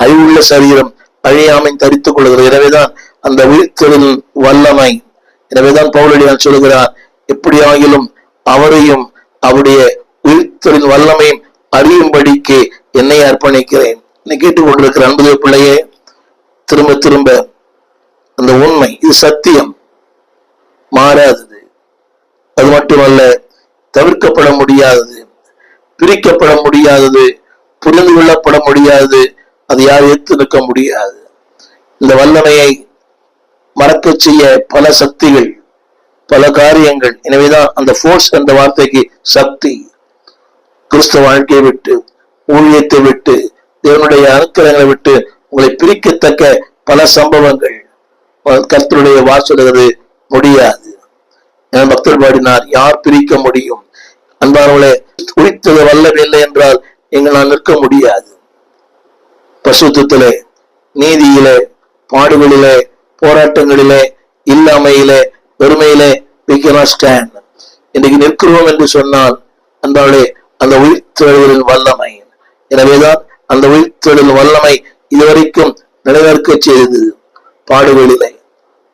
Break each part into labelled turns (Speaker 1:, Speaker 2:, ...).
Speaker 1: அழிவுள்ள சரீரம் அழியாமை தரித்துக் கொள்கிறது. எனவேதான் அந்த உயிர்த்தெழுதல் வல்லமை, எனவேதான் பவுலடியான் சொல்கிறார், எப்படியாகிலும் அவரையும் அவருடைய உயிர்த்தெழுதல் வல்லமையும் அறியும்படிக்கு என்னை அர்ப்பணிக்கிறேன். என்னை கேட்டுக்கொண்டிருக்கிற அன்புடைய பிள்ளையே, திரும்ப திரும்ப அந்த உண்மை, இது சத்தியம், மாறாதது. அது மட்டுமல்ல, தவிர்க்கப்பட முடியாதது, பிரிக்கப்பட முடியாதது, புரிந்து கொள்ளப்பட முடியாதது. அது யார் ஏற்று நிற்க முடியாது. இந்த வல்லமையை மறக்க செய்ய பல சக்திகள், பல காரியங்கள். எனவேதான் அந்த ஃபோர்ஸ் என்ற வார்த்தைக்கு சக்தி. கிறிஸ்தவ வாழ்க்கையை விட்டு, ஊழியத்தை விட்டு, தேவனுடைய அனுக்கிரகங்களை விட்டு உங்களை பிரிக்கத்தக்க பல சம்பவங்கள் கர்த்தருடைய வாசலுகிறது முடியாது. பக்தர் பாடினார், யார் பிரிக்க முடியும்? அன்பானவர்களே, உயிர்த்தெழ வல்லமை இல்லை என்றால் எங்களால் நிற்க முடியாது. பரிசுத்தத்திலே, நீதியிலே, பாடுகளிலே, போராட்டங்களிலே, இல்லாமையிலே, வெறுமையிலே we cannot stand. இன்றைக்கு நிற்கிறோம் என்று சொன்னால் அன்பானவர்களே, அந்த உயிர்த்தெழுதலின் வல்லமை. எனவேதான் அந்த உயிர்த்தெழுதலின் வல்லமை இதுவரைக்கும் நிலைநிற்க செய்தது. பாடுகளிலே,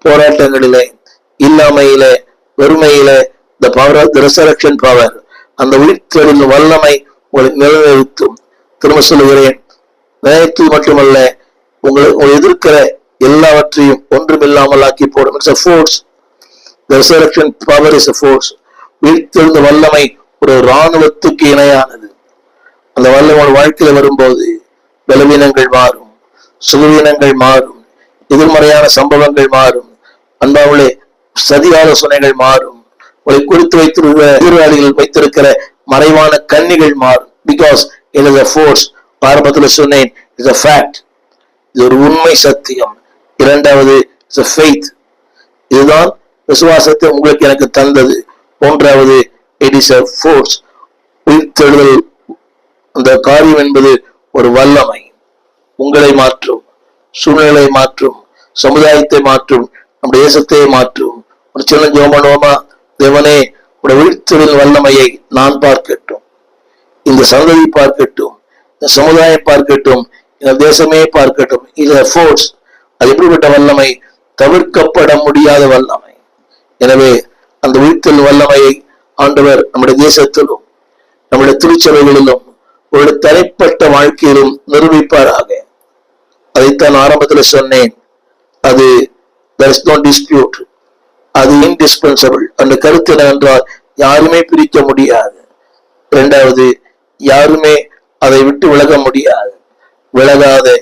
Speaker 1: போராட்டங்களிலே, இல்லாமையிலே, வெறுமையிலே, the power of the resurrection power, அந்த உயிர்த்தெழுதலின் வல்லமை உங்களை நிலைநிறுத்தும். திரும்ப சொல்லுகிறேன், நிலைத்து மட்டுமல்ல, உங்களை எதிர்க்கிற எல்லாவற்றையும் ஒன்றுமில்லாமல் ஆக்கி போடும். It's a force. The resurrection power is a force. உயிர்த்தெழுந்த வல்லமை ஒரு இராணுவத்துக்கு இணையானது. அந்த வல்லமை வாழ்க்கையில வரும்போது பலவீனங்கள் மாறும், சுகவீனங்கள் மாறும், எதிர்மறையான சம்பவங்கள் மாறும், அன்பாவுளே சதி ஆலோசனைகள் மாறும், உங்களை குறித்து வைத்திருக்கிற எதிராளிகள் வைத்திருக்கிற மறைவான கண்ணிகள் மாறும். Because it is a force. ஆரம்பத்தில் சொன்னேன், it's a fact. இது ஒரு உண்மை சத்தியம். இரண்டாவது, it's a faith. இதுதான் விசுவாசத்தை உங்களுக்கு எனக்கு தந்தது. மூன்றாவது, it is a force. உயிர்த்தெழுதல் அந்த காரியம் என்பது ஒரு வல்லமை. உங்களை மாற்றும், சூழ்நிலை மாற்றும், சமுதாயத்தை மாற்றும், நம்முடைய தேசத்தை மாற்றும். ஒரு சின்ன ஜெபம் பண்ணுவோமா? தேவனே, உடைய உயிர்த்தெழுதல் வல்லமையை நான் பார்க்கட்டும், இந்த சந்ததி பார்க்கட்டும், இந்த சமுதாயம் பார்க்கட்டும், இந்த தேசமே பார்க்கட்டும். இது ஃபோர்ஸ். அது எப்படிப்பட்ட வல்லமை? தவிர்க்கப்பட முடியாத வல்லமை. எனவே அந்த உயிர்த்தெழுதல் வல்லமையை ஆண்டவர் நம்முடைய தேசத்திலும் நம்முடைய திருச்சபைகளிலும் ஒரு தனிப்பட்ட வாழ்க்கையிலும் நிரூபிப்பாராக. அதைத்தான் ஆரம்பத்தில் சொன்னேன். அது there is no dispute. அது indispensable. அந்த கருத்து என்னவென்றால் யாருமே பிரிக்க முடியாது. இரண்டாவது, யாருமே அதை விட்டு விலக முடியாது. விலகாத